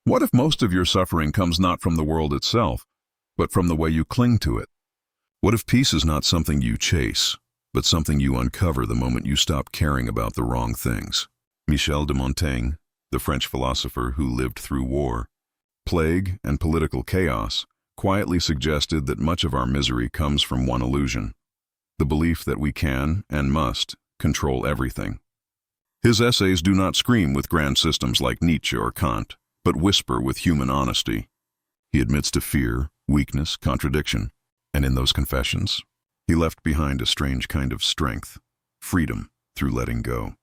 What if most of your suffering comes not from the world itself, but from the way you cling to it? What if peace is not something you chase, but something you uncover the moment you stop caring about the wrong things? Michel de Montaigne, the French philosopher who lived through war, plague, and political chaos, quietly suggested that much of our misery comes from one illusion: the belief that we can and must control everything. His essays do not scream with grand systems like Nietzsche or Kant, but whisper with human honesty. He admits to fear, weakness, contradiction, and in those confessions, he left behind a strange kind of strength, freedom through letting go.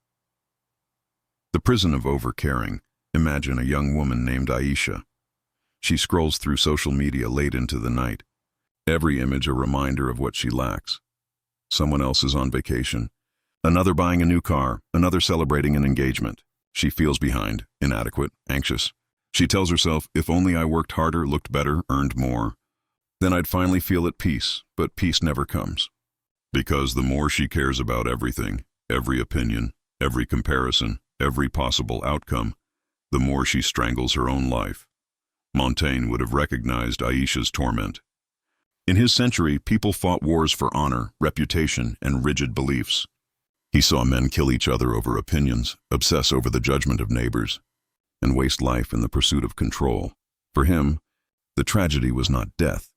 The prison of overcaring. Imagine a young woman named Aisha. She scrolls through social media late into the night, every image a reminder of what she lacks. Someone else is on vacation, another buying a new car, another celebrating an engagement. She feels behind, inadequate, anxious. She tells herself, if only I worked harder, looked better, earned more, then I'd finally feel at peace, but peace never comes. Because the more she cares about everything, every opinion, every comparison, every possible outcome, the more she strangles her own life. Montaigne would have recognized Aisha's torment. In his century, people fought wars for honor, reputation, and rigid beliefs. He saw men kill each other over opinions, obsess over the judgment of neighbors, and waste life in the pursuit of control. For him, the tragedy was not death.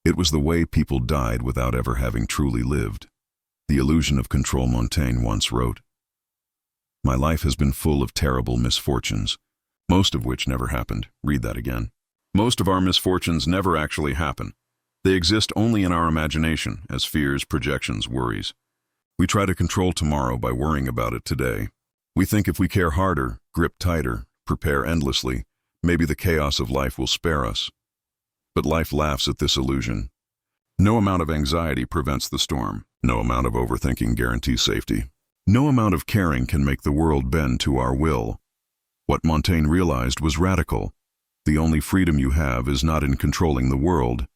It was the way people died without ever having truly lived. The illusion of control. Montaigne once wrote, "My life has been full of terrible misfortunes, most of which never happened." Read that again. Most of our misfortunes never actually happen. They exist only in our imagination, as fears, projections, worries. We try to control tomorrow by worrying about it today. We think if we care harder, grip tighter, prepare endlessly, maybe the chaos of life will spare us. But life laughs at this illusion. No amount of anxiety prevents the storm. No amount of overthinking guarantees safety. No amount of caring can make the world bend to our will. What Montaigne realized was radical. The only freedom you have is not in controlling the world,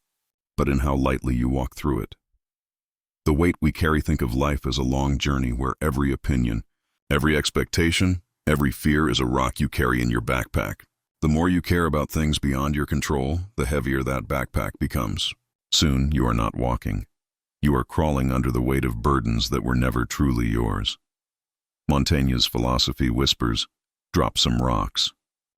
but in how lightly you walk through it. The weight we carry. Think of life as a long journey where every opinion, every expectation, every fear is a rock you carry in your backpack. The more you care about things beyond your control, the heavier that backpack becomes. Soon you are not walking. You are crawling under the weight of burdens that were never truly yours. Montaigne's philosophy whispers, drop some rocks.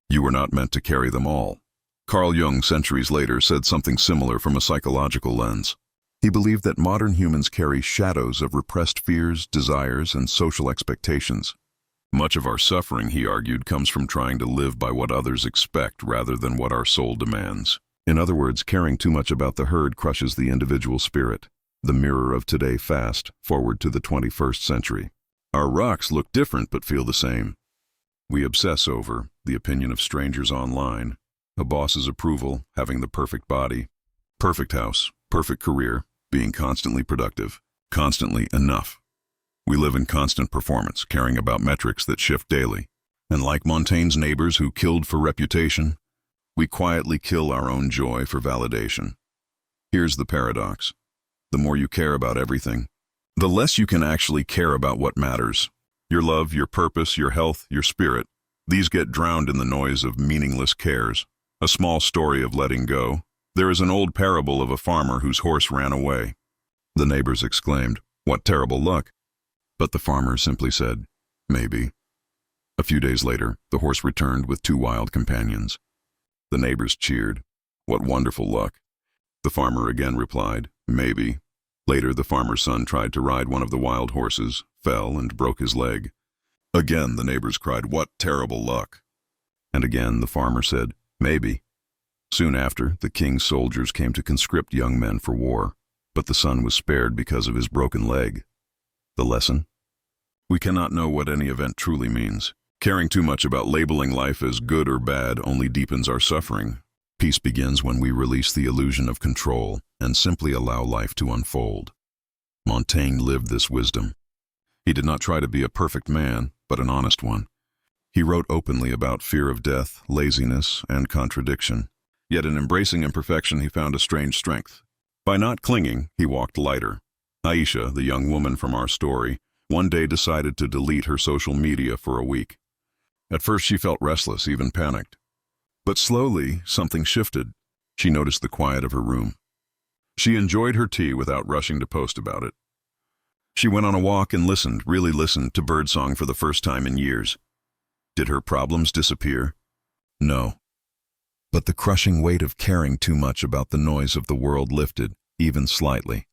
You were not meant to carry them all. Carl Jung, centuries later, said something similar from a psychological lens. He believed that modern humans carry shadows of repressed fears, desires, and social expectations. Much of our suffering, he argued, comes from trying to live by what others expect rather than what our soul demands. In other words, caring too much about the herd crushes the individual spirit. The mirror of today. Fast forward to the 21st century. Our rocks look different but feel the same. We obsess over the opinion of strangers online, a boss's approval, having the perfect body, perfect house, perfect career, being constantly productive, constantly enough. We live in constant performance, caring about metrics that shift daily. And like Montaigne's neighbors who killed for reputation, we quietly kill our own joy for validation. Here's the paradox. The more you care about everything, the less you can actually care about what matters. Your love, your purpose, your health, your spirit, these get drowned in the noise of meaningless cares. A small story of letting go. There is an old parable of a farmer whose horse ran away. The neighbors exclaimed, "What terrible luck!" But the farmer simply said, "Maybe." A few days later, the horse returned with 2 wild companions. The neighbors cheered, "What wonderful luck." The farmer again replied, "Maybe." Later, the farmer's son tried to ride one of the wild horses, fell, and broke his leg. Again, the neighbors cried, "What terrible luck!" And again, the farmer said, "Maybe." Soon after, the king's soldiers came to conscript young men for war, but the son was spared because of his broken leg. The lesson? We cannot know what any event truly means. Caring too much about labeling life as good or bad only deepens our suffering. Peace begins when we release the illusion of control and simply allow life to unfold. Montaigne lived this wisdom. He did not try to be a perfect man, but an honest one. He wrote openly about fear of death, laziness, and contradiction. Yet in embracing imperfection, he found a strange strength. By not clinging, he walked lighter. Aisha, the young woman from our story, one day decided to delete her social media for a week. At first she felt restless, even panicked. But slowly, something shifted. She noticed the quiet of her room. She enjoyed her tea without rushing to post about it. She went on a walk and listened, really listened, to birdsong for the first time in years. Did her problems disappear? No. But the crushing weight of caring too much about the noise of the world lifted, even slightly.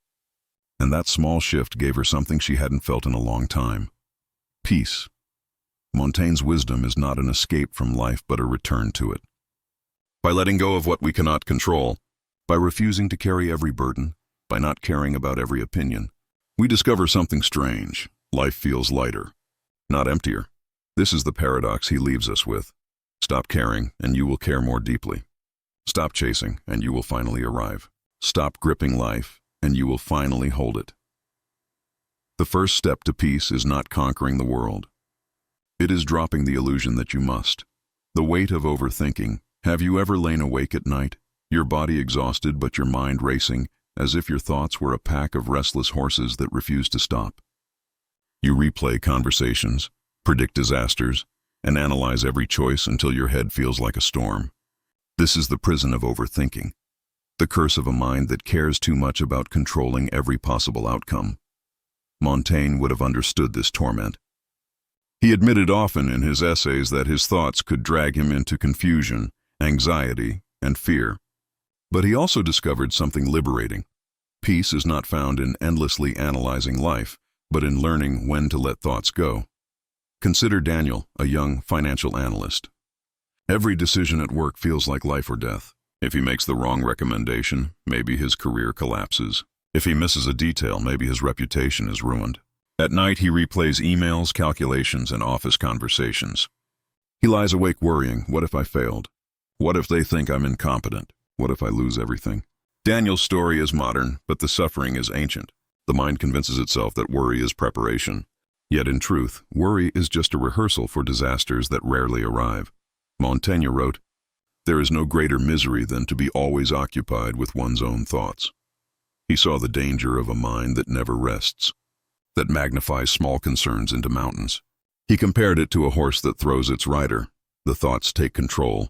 And that small shift gave her something she hadn't felt in a long time. Peace. Montaigne's wisdom is not an escape from life but a return to it. By letting go of what we cannot control, by refusing to carry every burden, by not caring about every opinion, we discover something strange. Life feels lighter, not emptier. This is the paradox he leaves us with. Stop caring, and you will care more deeply. Stop chasing, and you will finally arrive. Stop gripping life, and you will finally hold it. The first step to peace is not conquering the world. It is dropping the illusion that you must. The weight of overthinking. Have you ever lain awake at night, your body exhausted but your mind racing, as if your thoughts were a pack of restless horses that refuse to stop? You replay conversations, predict disasters, and analyze every choice until your head feels like a storm. This is the prison of overthinking, the curse of a mind that cares too much about controlling every possible outcome. Montaigne would have understood this torment. He admitted often in his essays that his thoughts could drag him into confusion, anxiety, and fear. But he also discovered something liberating. Peace is not found in endlessly analyzing life, but in learning when to let thoughts go. Consider Daniel, a young financial analyst. Every decision at work feels like life or death. If he makes the wrong recommendation, maybe his career collapses. If he misses a detail, maybe his reputation is ruined. At night, he replays emails, calculations, and office conversations. He lies awake worrying, what if I failed? What if they think I'm incompetent? What if I lose everything? Daniel's story is modern, but the suffering is ancient. The mind convinces itself that worry is preparation. Yet in truth, worry is just a rehearsal for disasters that rarely arrive. Montaigne wrote, "There is no greater misery than to be always occupied with one's own thoughts." He saw the danger of a mind that never rests, that magnifies small concerns into mountains. He compared it to a horse that throws its rider. The thoughts take control,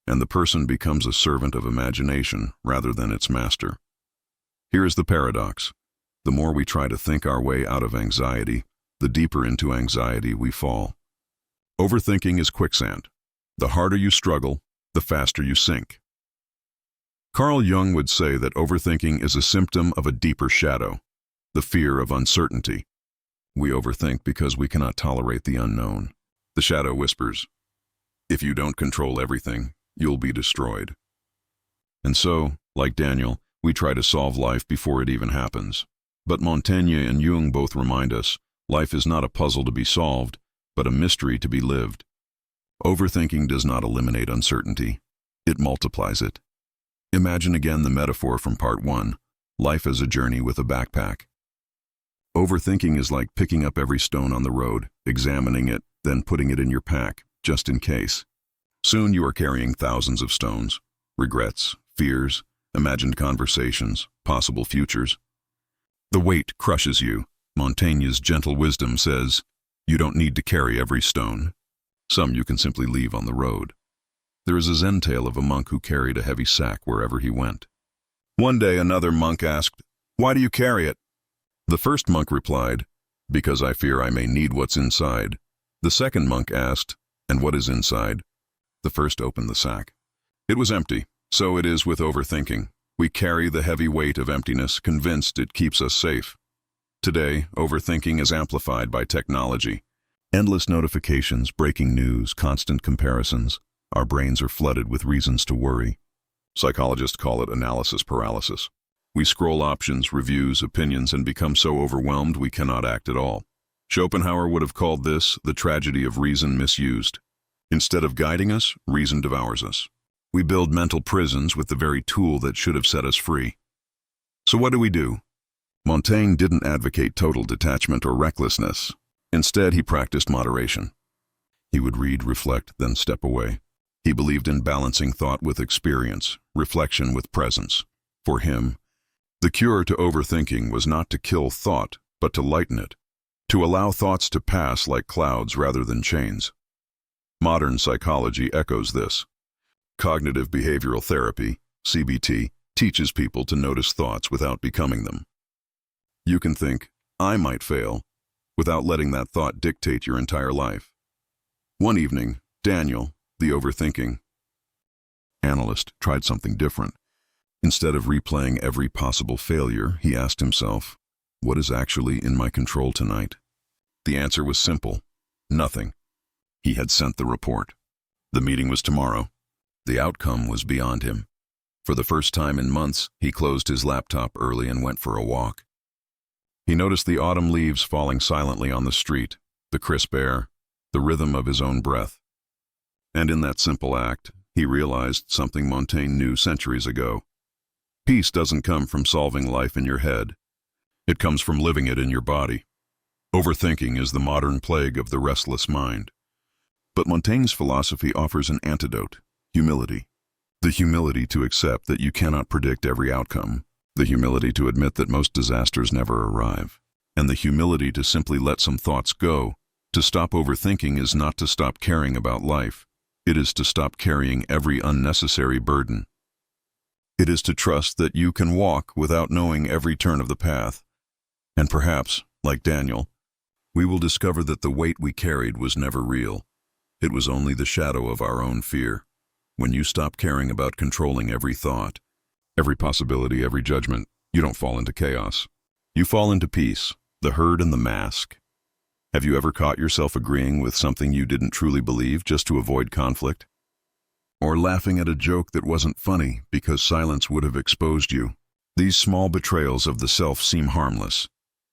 and the person becomes a servant of imagination rather than its master. Here is the paradox. The more we try to think our way out of anxiety, the deeper into anxiety we fall. Overthinking is quicksand. The harder you struggle, the faster you sink. Carl Jung would say that overthinking is a symptom of a deeper shadow, the fear of uncertainty. We overthink because we cannot tolerate the unknown. The shadow whispers, "If you don't control everything, you'll be destroyed." And so, like Daniel, we try to solve life before it even happens. But Montaigne and Jung both remind us, life is not a puzzle to be solved, but a mystery to be lived. Overthinking does not eliminate uncertainty. It multiplies it. Imagine again the metaphor from part 1, life as a journey with a backpack. Overthinking is like picking up every stone on the road, examining it, then putting it in your pack, just in case. Soon you are carrying thousands of stones, regrets, fears, imagined conversations, possible futures. The weight crushes you. Montaigne's gentle wisdom says, you don't need to carry every stone. Some you can simply leave on the road. There is a Zen tale of a monk who carried a heavy sack wherever he went. One day another monk asked, "Why do you carry it?" The first monk replied, "Because I fear I may need what's inside." The second monk asked, "And what is inside?" The first opened the sack. It was empty. So it is with overthinking. We carry the heavy weight of emptiness, convinced it keeps us safe. Today, overthinking is amplified by technology. Endless notifications, breaking news, constant comparisons. Our brains are flooded with reasons to worry. Psychologists call it analysis paralysis. We scroll options, reviews, opinions, and become so overwhelmed we cannot act at all. Schopenhauer would have called this the tragedy of reason misused. Instead of guiding us, reason devours us. We build mental prisons with the very tool that should have set us free. So what do? Montaigne didn't advocate total detachment or recklessness. Instead, he practiced moderation. He would read, reflect, then step away. He believed in balancing thought with experience, reflection with presence. For him, the cure to overthinking was not to kill thought, but to lighten it, to allow thoughts to pass like clouds rather than chains. Modern psychology echoes this. Cognitive behavioral therapy, CBT, teaches people to notice thoughts without becoming them. You can think, "I might fail," without letting that thought dictate your entire life. One evening, Daniel, the overthinking analyst, tried something different. Instead of replaying every possible failure, he asked himself, "What is actually in my control tonight?" The answer was simple: nothing. He had sent the report. The meeting was tomorrow. The outcome was beyond him. For the first time in months, he closed his laptop early and went for a walk. He noticed the autumn leaves falling silently on the street, the crisp air, the rhythm of his own breath. And in that simple act, he realized something Montaigne knew centuries ago. Peace doesn't come from solving life in your head. It comes from living it in your body. Overthinking is the modern plague of the restless mind. But Montaigne's philosophy offers an antidote: humility. The humility to accept that you cannot predict every outcome, the humility to admit that most disasters never arrive, and the humility to simply let some thoughts go. To stop overthinking is not to stop caring about life. It is to stop carrying every unnecessary burden. It is to trust that you can walk without knowing every turn of the path. And perhaps, like Daniel, we will discover that the weight we carried was never real. It was only the shadow of our own fear. When you stop caring about controlling every thought, every possibility, every judgment, you don't fall into chaos. You fall into peace, the herd and the mask. Have you ever caught yourself agreeing with something you didn't truly believe just to avoid conflict? Or laughing at a joke that wasn't funny because silence would have exposed you? These small betrayals of the self seem harmless,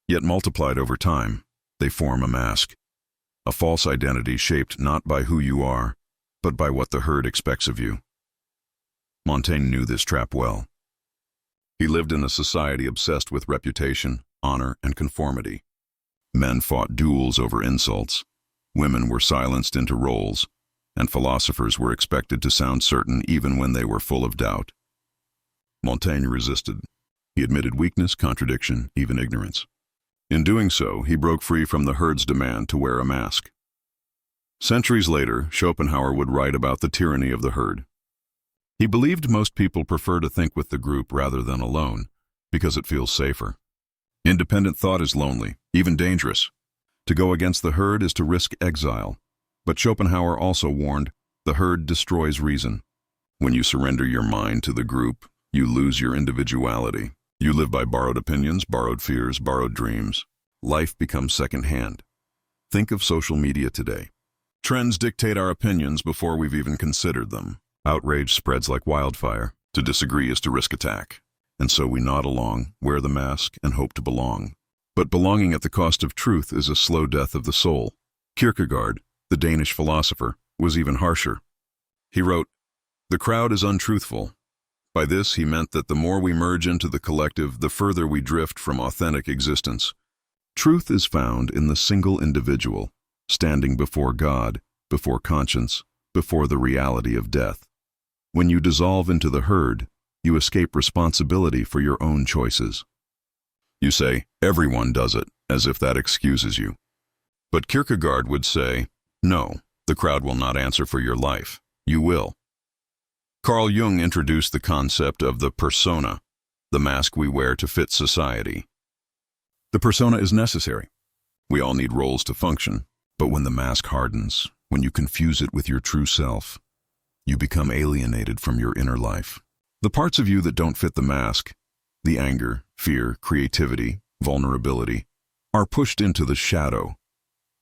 yet multiplied over time, they form a mask. A false identity shaped not by who you are, but by what the herd expects of you. Montaigne knew this trap well. He lived in a society obsessed with reputation, honor, and conformity. Men fought duels over insults, women were silenced into roles, and philosophers were expected to sound certain even when they were full of doubt. Montaigne resisted. He admitted weakness, contradiction, even ignorance. In doing so, he broke free from the herd's demand to wear a mask. Centuries later, Schopenhauer would write about the tyranny of the herd. He believed most people prefer to think with the group rather than alone, because it feels safer. Independent thought is lonely, even dangerous. To go against the herd is to risk exile. But Schopenhauer also warned, the herd destroys reason. When you surrender your mind to the group, you lose your individuality. You live by borrowed opinions, borrowed fears, borrowed dreams. Life becomes secondhand. Think of social media today. Trends dictate our opinions before we've even considered them. Outrage spreads like wildfire. To disagree is to risk attack. And so we nod along, wear the mask, and hope to belong. But belonging at the cost of truth is a slow death of the soul. Kierkegaard, the Danish philosopher, was even harsher. He wrote, "The crowd is untruthful." By this he meant that the more we merge into the collective, the further we drift from authentic existence. Truth is found in the single individual, standing before God, before conscience, before the reality of death. When you dissolve into the herd, you escape responsibility for your own choices. You say, "Everyone does it," as if that excuses you. But Kierkegaard would say, "No, the crowd will not answer for your life. You will." Carl Jung introduced the concept of the persona, the mask we wear to fit society. The persona is necessary. We all need roles to function, but when the mask hardens, when you confuse it with your true self, you become alienated from your inner life. The parts of you that don't fit the mask, the anger, fear, creativity, vulnerability, are pushed into the shadow.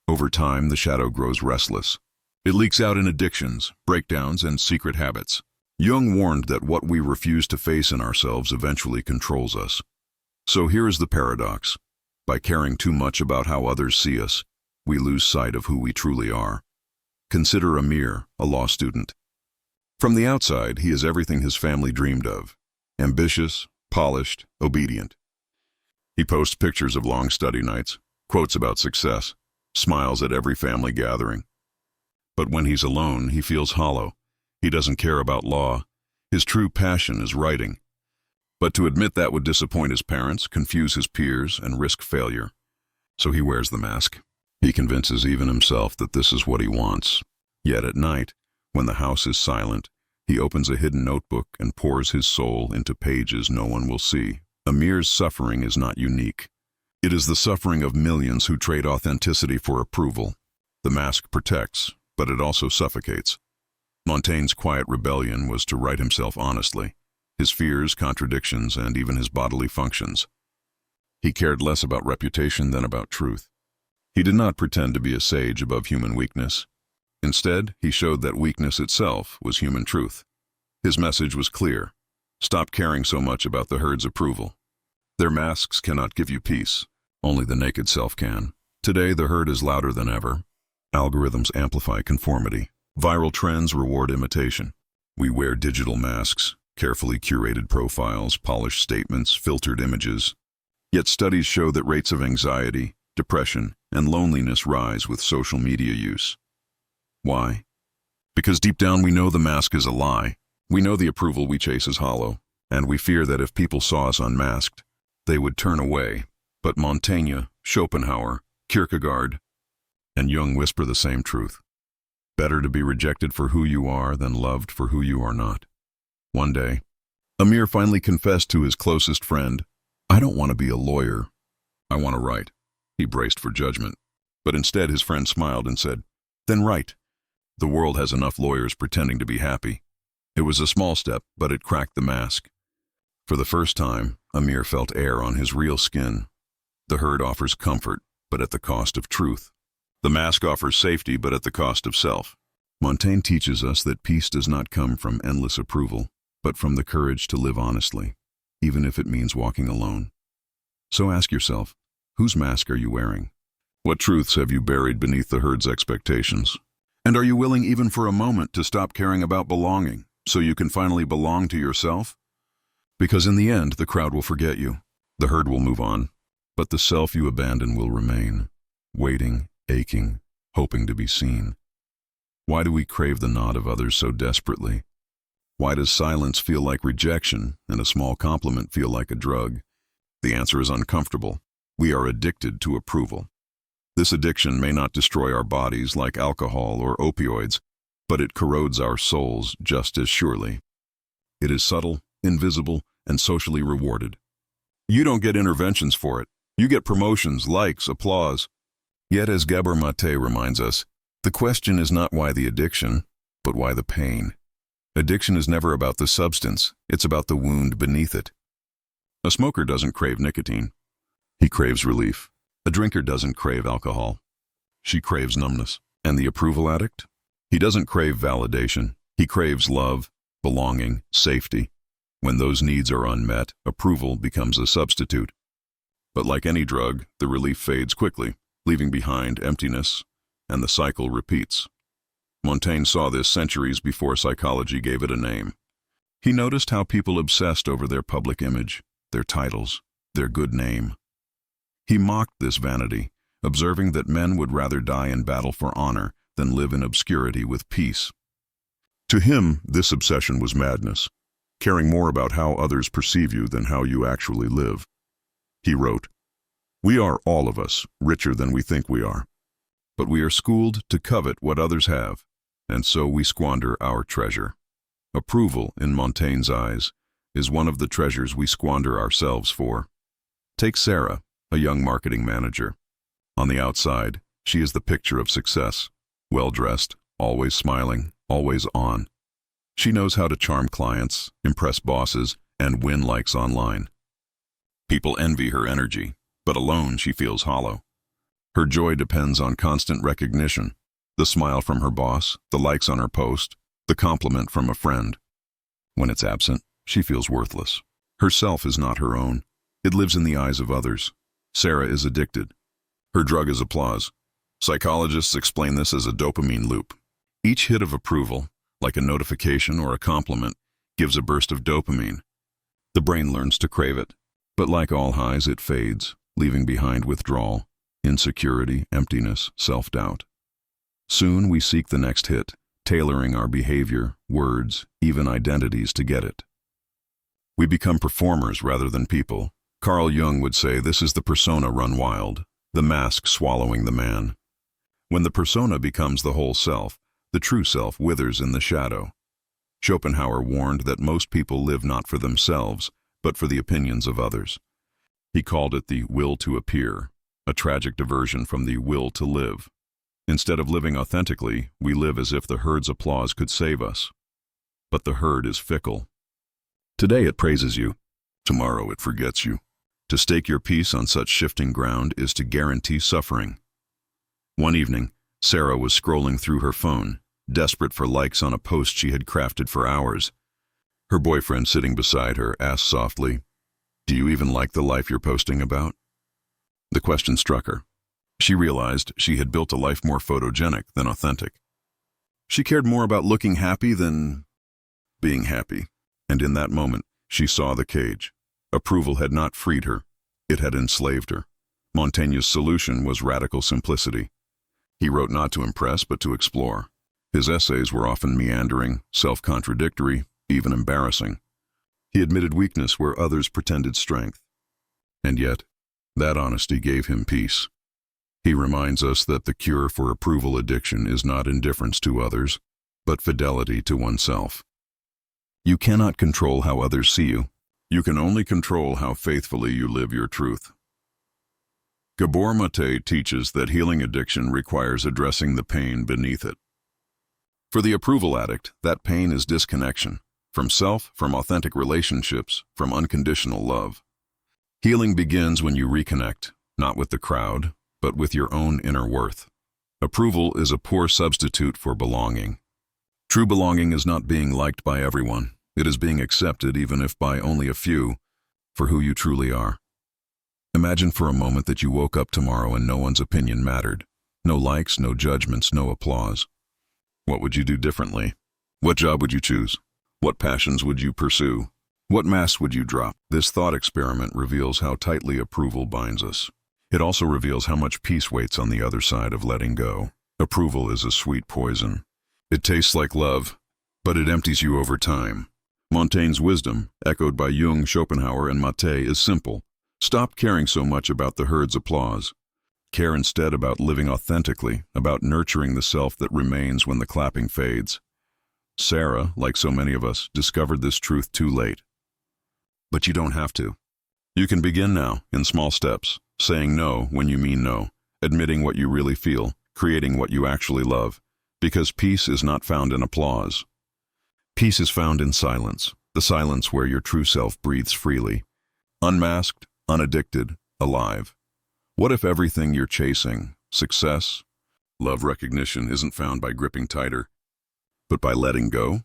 Over time, the shadow grows restless. It leaks out in addictions, breakdowns, and secret habits. Jung warned that what we refuse to face in ourselves eventually controls us. So here is the paradox. By caring too much about how others see us, we lose sight of who we truly are. Consider Amir, a law student. From the outside, he is everything his family dreamed of. Ambitious, polished, obedient. He posts pictures of long study nights, quotes about success, smiles at every family gathering. But when he's alone, he feels hollow. He doesn't care about law. His true passion is writing. But to admit that would disappoint his parents, confuse his peers, and risk failure. So he wears the mask. He convinces even himself that this is what he wants. Yet at night, when the house is silent, He opens a hidden notebook and pours his soul into pages no one will see. Amir's suffering is not unique. It is the suffering of millions who trade authenticity for approval. The mask protects, but it also suffocates. Montaigne's quiet rebellion was to write himself honestly, his fears, contradictions, and even his bodily functions. He cared less about reputation than about truth. He did not pretend to be a sage above human weakness. Instead, he showed that weakness itself was human truth. His message was clear. Stop caring so much about the herd's approval. Their masks cannot give you peace. Only the naked self can. Today, the herd is louder than ever. Algorithms amplify conformity. Viral trends reward imitation. We wear digital masks, carefully curated profiles, polished statements, filtered images. Yet studies show that rates of anxiety, depression, and loneliness rise with social media use. Why? Because deep down we know the mask is a lie. We know the approval we chase is hollow, and we fear that if people saw us unmasked, they would turn away. But Montaigne, Schopenhauer, Kierkegaard, and Jung whisper the same truth. Better to be rejected for who you are than loved for who you are not. One day, Amir finally confessed to his closest friend, "I don't want to be a lawyer. I want to write." He braced for judgment, but instead his friend smiled and said, "Then write. The world has enough lawyers pretending to be happy." It was a small step, but it cracked the mask. For the first time, Amir felt air on his real skin. The herd offers comfort, but at the cost of truth. The mask offers safety, but at the cost of self. Montaigne teaches us that peace does not come from endless approval, but from the courage to live honestly, even if it means walking alone. So ask yourself, whose mask are you wearing? What truths have you buried beneath the herd's expectations? And are you willing even for a moment to stop caring about belonging, so you can finally belong to yourself? Because in the end, the crowd will forget you. The herd will move on, but the self you abandon will remain, waiting, aching, hoping to be seen. Why do we crave the nod of others so desperately? Why does silence feel like rejection and a small compliment feel like a drug? The answer is uncomfortable. We are addicted to approval. This addiction may not destroy our bodies like alcohol or opioids, but it corrodes our souls just as surely. It is subtle, invisible, and socially rewarded. You don't get interventions for it. You get promotions, likes, applause. Yet, as Gabor Maté reminds us, the question is not why the addiction, but why the pain. Addiction is never about the substance, it's about the wound beneath it. A smoker doesn't crave nicotine. He craves relief. A drinker doesn't crave alcohol. She craves numbness. And the approval addict? He doesn't crave validation. He craves love, belonging, safety. When those needs are unmet, approval becomes a substitute. But like any drug, the relief fades quickly, leaving behind emptiness, and the cycle repeats. Montaigne saw this centuries before psychology gave it a name. He noticed how people obsessed over their public image, their titles, their good name. He mocked this vanity, observing that men would rather die in battle for honor than live in obscurity with peace. To him, this obsession was madness, caring more about how others perceive you than how you actually live. He wrote, "We are, all of us, richer than we think we are. But we are schooled to covet what others have, and so we squander our treasure." Approval, in Montaigne's eyes, is one of the treasures we squander ourselves for. Take Sarah, a young marketing manager. On the outside, she is the picture of success. Well-dressed, always smiling, always on. She knows how to charm clients, impress bosses, and win likes online. People envy her energy, but alone she feels hollow. Her joy depends on constant recognition, the smile from her boss, the likes on her post, the compliment from a friend. When it's absent, she feels worthless. Herself is not her own. It lives in the eyes of others. Sarah is addicted. Her drug is applause. Psychologists explain this as a dopamine loop. Each hit of approval, like a notification or a compliment, gives a burst of dopamine. The brain learns to crave it. But like all highs, it fades, leaving behind withdrawal, insecurity, emptiness, self-doubt. Soon we seek the next hit, tailoring our behavior, words, even identities to get it. We become performers rather than people. Carl Jung would say this is the persona run wild, the mask swallowing the man. When the persona becomes the whole self, the true self withers in the shadow. Schopenhauer warned that most people live not for themselves, but for the opinions of others. He called it the will to appear, a tragic diversion from the will to live. Instead of living authentically, we live as if the herd's applause could save us. But the herd is fickle. Today it praises you. Tomorrow it forgets you. To stake your peace on such shifting ground is to guarantee suffering. One evening, Sarah was scrolling through her phone, desperate for likes on a post she had crafted for hours. Her boyfriend sitting beside her asked softly, "Do you even like the life you're posting about?" The question struck her. She realized she had built a life more photogenic than authentic. She cared more about looking happy than being happy, and in that moment, she saw the cage. Approval had not freed her, it had enslaved her. Montaigne's solution was radical simplicity. He wrote not to impress, but to explore. His essays were often meandering, self-contradictory, even embarrassing. He admitted weakness where others pretended strength. And yet, that honesty gave him peace. He reminds us that the cure for approval addiction is not indifference to others, but fidelity to oneself. You cannot control how others see you. You can only control how faithfully you live your truth. Gabor Maté teaches that healing addiction requires addressing the pain beneath it. For the approval addict, that pain is disconnection, from self, from authentic relationships, from unconditional love. Healing begins when you reconnect, not with the crowd, but with your own inner worth. Approval is a poor substitute for belonging. True belonging is not being liked by everyone. It is being accepted, even if by only a few, for who you truly are. Imagine for a moment that you woke up tomorrow and no one's opinion mattered. No likes, no judgments, no applause. What would you do differently? What job would you choose? What passions would you pursue? What masks would you drop? This thought experiment reveals how tightly approval binds us. It also reveals how much peace waits on the other side of letting go. Approval is a sweet poison. It tastes like love, but it empties you over time. Montaigne's wisdom, echoed by Jung, Schopenhauer, and Maté, is simple. Stop caring so much about the herd's applause. Care instead about living authentically, about nurturing the self that remains when the clapping fades. Sarah, like so many of us, discovered this truth too late. But you don't have to. You can begin now, in small steps, saying no when you mean no, admitting what you really feel, creating what you actually love, because peace is not found in applause. Peace is found in silence, the silence where your true self breathes freely, unmasked, unaddicted, alive. What if everything you're chasing, success, love, recognition, isn't found by gripping tighter, but by letting go?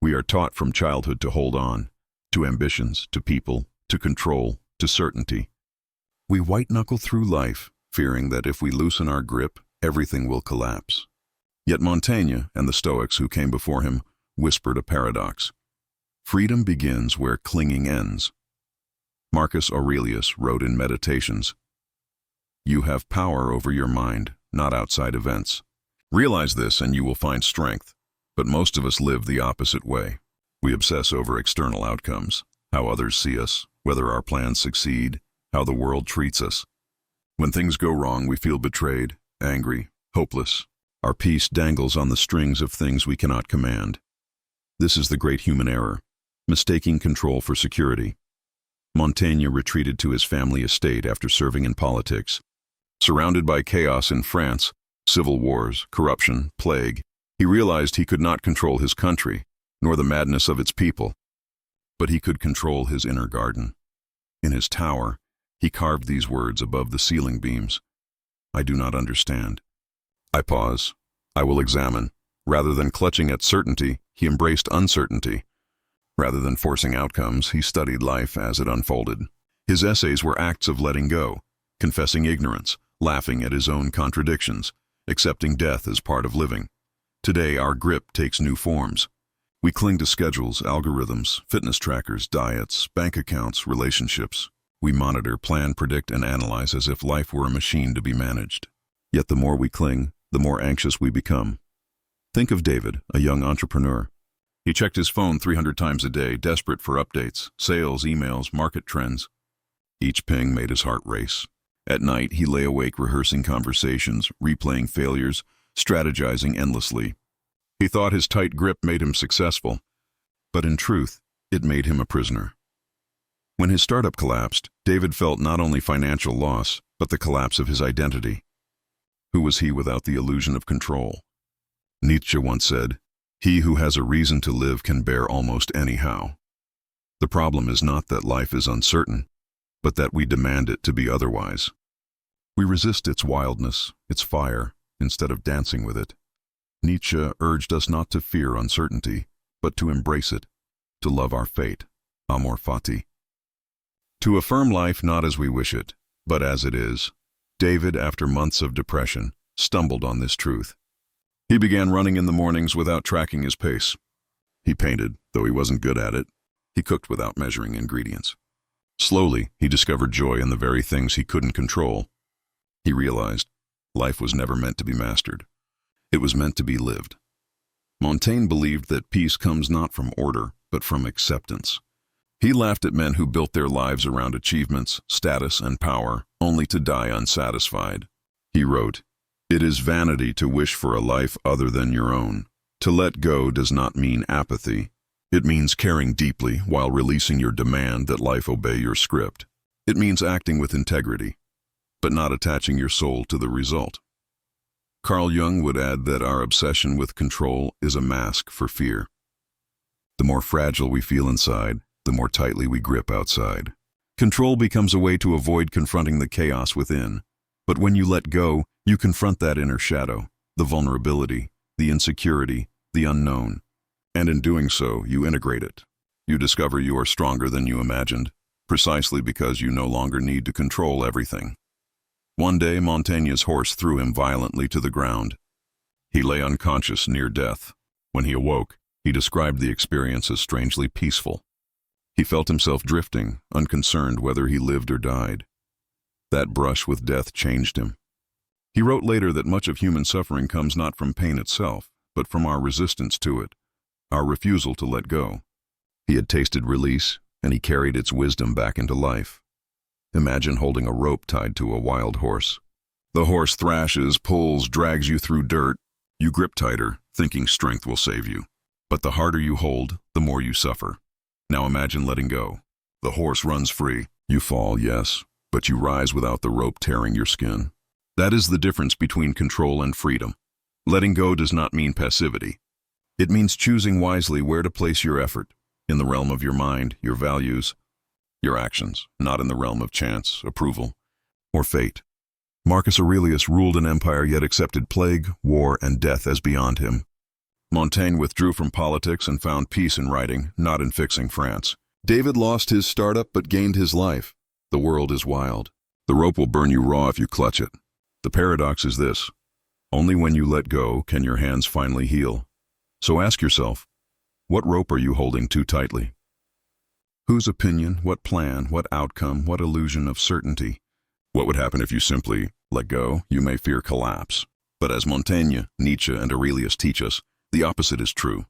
We are taught from childhood to hold on, to ambitions, to people, to control, to certainty. We white-knuckle through life, fearing that if we loosen our grip, everything will collapse. Yet Montaigne and the Stoics who came before him whispered a paradox. Freedom begins where clinging ends. Marcus Aurelius wrote in Meditations, "You have power over your mind, not outside events. Realize this and you will find strength." But most of us live the opposite way. We obsess over external outcomes, how others see us, whether our plans succeed, how the world treats us. When things go wrong, we feel betrayed, angry, hopeless. Our peace dangles on the strings of things we cannot command. This is the great human error, mistaking control for security. Montaigne retreated to his family estate after serving in politics. Surrounded by chaos in France, civil wars, corruption, plague, he realized he could not control his country, nor the madness of its people. But he could control his inner garden. In his tower, he carved these words above the ceiling beams. "I do not understand. I pause. I will examine." Rather than clutching at certainty, he embraced uncertainty. Rather than forcing outcomes, he studied life as it unfolded. His essays were acts of letting go, confessing ignorance, laughing at his own contradictions, accepting death as part of living. Today, our grip takes new forms. We cling to schedules, algorithms, fitness trackers, diets, bank accounts, relationships. We monitor, plan, predict, and analyze as if life were a machine to be managed. Yet the more we cling, the more anxious we become. Think of David, a young entrepreneur. He checked his phone 300 times a day, desperate for updates, sales, emails, market trends. Each ping made his heart race. At night, he lay awake rehearsing conversations, replaying failures, strategizing endlessly. He thought his tight grip made him successful, but in truth, it made him a prisoner. When his startup collapsed, David felt not only financial loss, but the collapse of his identity. Who was he without the illusion of control? Nietzsche once said, "He who has a reason to live can bear almost anyhow." The problem is not that life is uncertain, but that we demand it to be otherwise. We resist its wildness, its fire, instead of dancing with it. Nietzsche urged us not to fear uncertainty, but to embrace it, to love our fate, amor fati. To affirm life not as we wish it, but as it is, David, after months of depression, stumbled on this truth. He began running in the mornings without tracking his pace. He painted, though he wasn't good at it. He cooked without measuring ingredients. Slowly, he discovered joy in the very things he couldn't control. He realized life was never meant to be mastered. It was meant to be lived. Montaigne believed that peace comes not from order, but from acceptance. He laughed at men who built their lives around achievements, status, and power, only to die unsatisfied. He wrote, "It is vanity to wish for a life other than your own. To let go does not mean apathy. It means caring deeply while releasing your demand that life obey your script. It means acting with integrity, but not attaching your soul to the result." Carl Jung would add that our obsession with control is a mask for fear. The more fragile we feel inside, the more tightly we grip outside. Control becomes a way to avoid confronting the chaos within. But when you let go, you confront that inner shadow, the vulnerability, the insecurity, the unknown. And in doing so, you integrate it. You discover you are stronger than you imagined, precisely because you no longer need to control everything. One day, Montaigne's horse threw him violently to the ground. He lay unconscious near death. When he awoke, he described the experience as strangely peaceful. He felt himself drifting, unconcerned whether he lived or died. That brush with death changed him. He wrote later that much of human suffering comes not from pain itself, but from our resistance to it, our refusal to let go. He had tasted release, and he carried its wisdom back into life. Imagine holding a rope tied to a wild horse. The horse thrashes, pulls, drags you through dirt. You grip tighter, thinking strength will save you. But the harder you hold, the more you suffer. Now imagine letting go. The horse runs free. You fall, yes, but you rise without the rope tearing your skin. That is the difference between control and freedom. Letting go does not mean passivity. It means choosing wisely where to place your effort, in the realm of your mind, your values, your actions, not in the realm of chance, approval, or fate. Marcus Aurelius ruled an empire yet accepted plague, war, and death as beyond him. Montaigne withdrew from politics and found peace in writing, not in fixing France. David lost his startup but gained his life. The world is wild. The rope will burn you raw if you clutch it. The paradox is this: only when you let go can your hands finally heal. So ask yourself, what rope are you holding too tightly? Whose opinion, what plan, what outcome, what illusion of certainty? What would happen if you simply let go? You may fear collapse. But as Montaigne, Nietzsche, and Aurelius teach us, the opposite is true.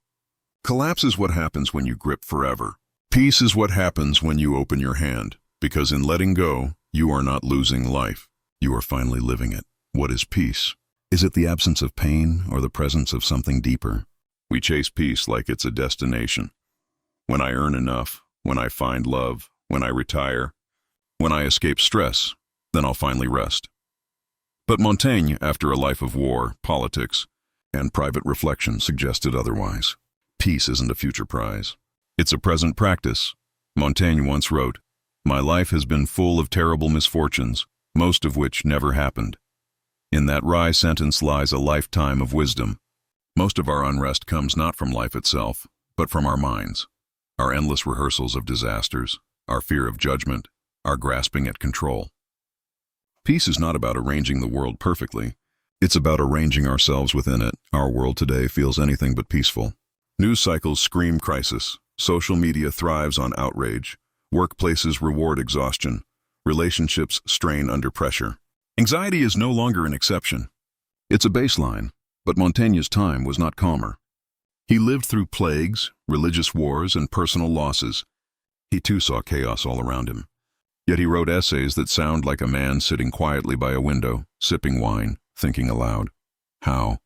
Collapse is what happens when you grip forever. Peace is what happens when you open your hand, because in letting go, you are not losing life. You are finally living it. What is peace? Is it the absence of pain or the presence of something deeper? We chase peace like it's a destination. When I earn enough, when I find love, when I retire, when I escape stress, then I'll finally rest. But Montaigne, after a life of war, politics, and private reflection, suggested otherwise. Peace isn't a future prize. It's a present practice. Montaigne once wrote, "My life has been full of terrible misfortunes, most of which never happened." In that wry sentence lies a lifetime of wisdom. Most of our unrest comes not from life itself, but from our minds, our endless rehearsals of disasters, our fear of judgment, our grasping at control. Peace is not about arranging the world perfectly. It's about arranging ourselves within it. Our world today feels anything but peaceful. News cycles scream crisis. Social media thrives on outrage. Workplaces reward exhaustion. Relationships strain under pressure. Anxiety is no longer an exception. It's a baseline, but Montaigne's time was not calmer. He lived through plagues, religious wars, and personal losses. He too saw chaos all around him. Yet he wrote essays that sound like a man sitting quietly by a window, sipping wine, thinking aloud. How?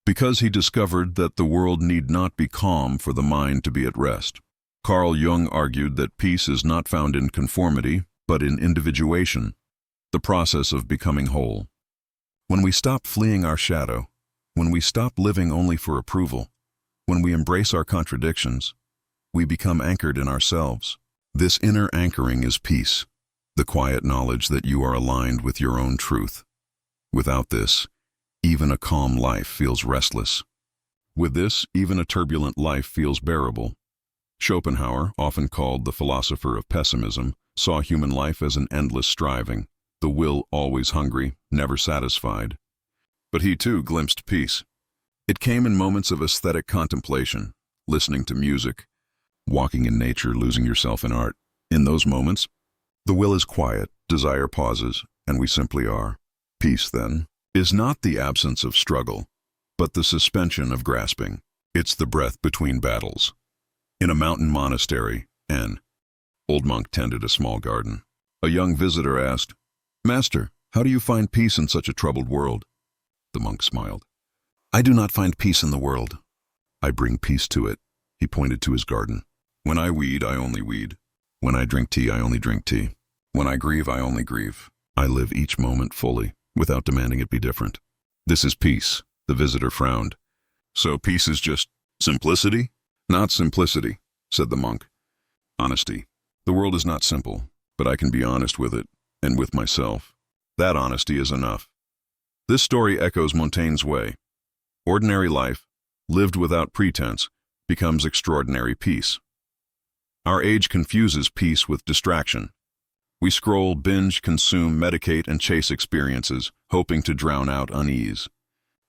Because he discovered that the world need not be calm for the mind to be at rest. Carl Jung argued that peace is not found in conformity, but in individuation, the process of becoming whole. When we stop fleeing our shadow, when we stop living only for approval, when we embrace our contradictions, we become anchored in ourselves. This inner anchoring is peace, the quiet knowledge that you are aligned with your own truth. Without this, even a calm life feels restless. With this, even a turbulent life feels bearable. Schopenhauer, often called the philosopher of pessimism, saw human life as an endless striving, the will always hungry, never satisfied. But he too glimpsed peace. It came in moments of aesthetic contemplation, listening to music, walking in nature, losing yourself in art. In those moments, the will is quiet, desire pauses, and we simply are. Peace, then, is not the absence of struggle, but the suspension of grasping. It's the breath between battles. In a mountain monastery, an old monk tended a small garden. A young visitor asked, "Master, how do you find peace in such a troubled world?" The monk smiled. "I do not find peace in the world. I bring peace to it." He pointed to his garden. "When I weed, I only weed. When I drink tea, I only drink tea. When I grieve, I only grieve. I live each moment fully, without demanding it be different. This is peace." The visitor frowned. "So peace is just simplicity?" "Not simplicity," said the monk. "Honesty. The world is not simple, but I can be honest with it, and with myself. That honesty is enough." This story echoes Montaigne's way. Ordinary life, lived without pretense, becomes extraordinary peace. Our age confuses peace with distraction. We scroll, binge, consume, medicate, and chase experiences, hoping to drown out unease.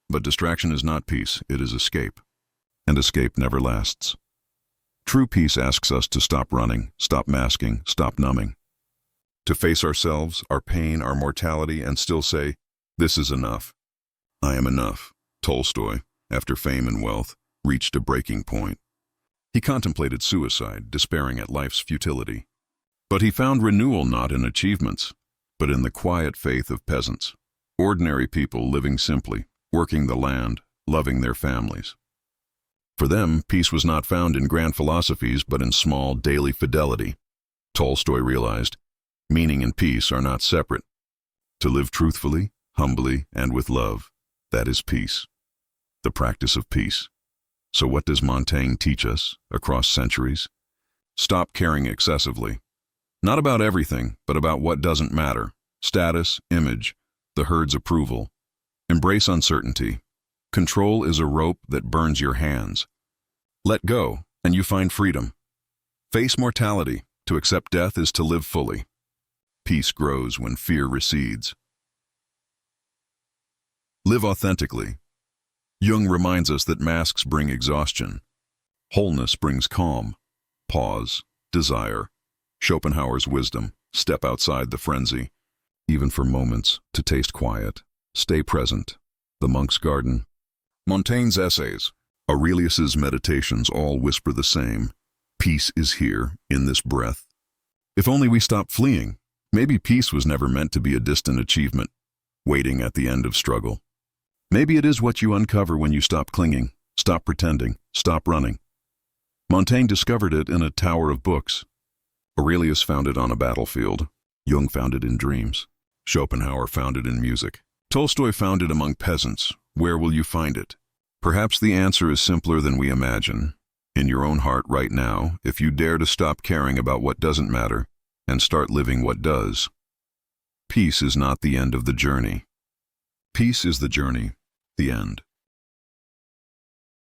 But distraction is not peace, it is escape. And escape never lasts. True peace asks us to stop running, stop masking, stop numbing. To face ourselves, our pain, our mortality, and still say, "This is enough. I am enough." Tolstoy, after fame and wealth, reached a breaking point. He contemplated suicide, despairing at life's futility. But he found renewal not in achievements, but in the quiet faith of peasants, ordinary people living simply, working the land, loving their families. For them, peace was not found in grand philosophies, but in small, daily fidelity. Tolstoy realized, meaning and peace are not separate. To live truthfully, humbly, and with love, that is peace. The practice of peace. So what does Montaigne teach us across centuries? Stop caring excessively. Not about everything, but about what doesn't matter. Status, image, the herd's approval. Embrace uncertainty. Control is a rope that burns your hands. Let go, and you find freedom. Face mortality. To accept death is to live fully. Peace grows when fear recedes. Live authentically. Jung reminds us that masks bring exhaustion. Wholeness brings calm. Pause. Desire. Schopenhauer's wisdom. Step outside the frenzy. Even for moments, to taste quiet. Stay present. The monk's garden. Montaigne's essays. Aurelius's meditations all whisper the same. Peace is here, in this breath. If only we stop fleeing. Maybe peace was never meant to be a distant achievement, waiting at the end of struggle. Maybe it is what you uncover when you stop clinging, stop pretending, stop running. Montaigne discovered it in a tower of books. Aurelius found it on a battlefield. Jung found it in dreams. Schopenhauer found it in music. Tolstoy found it among peasants. Where will you find it? Perhaps the answer is simpler than we imagine. In your own heart right now, if you dare to stop caring about what doesn't matter and start living what does. Peace is not the end of the journey. Peace is the journey, the end.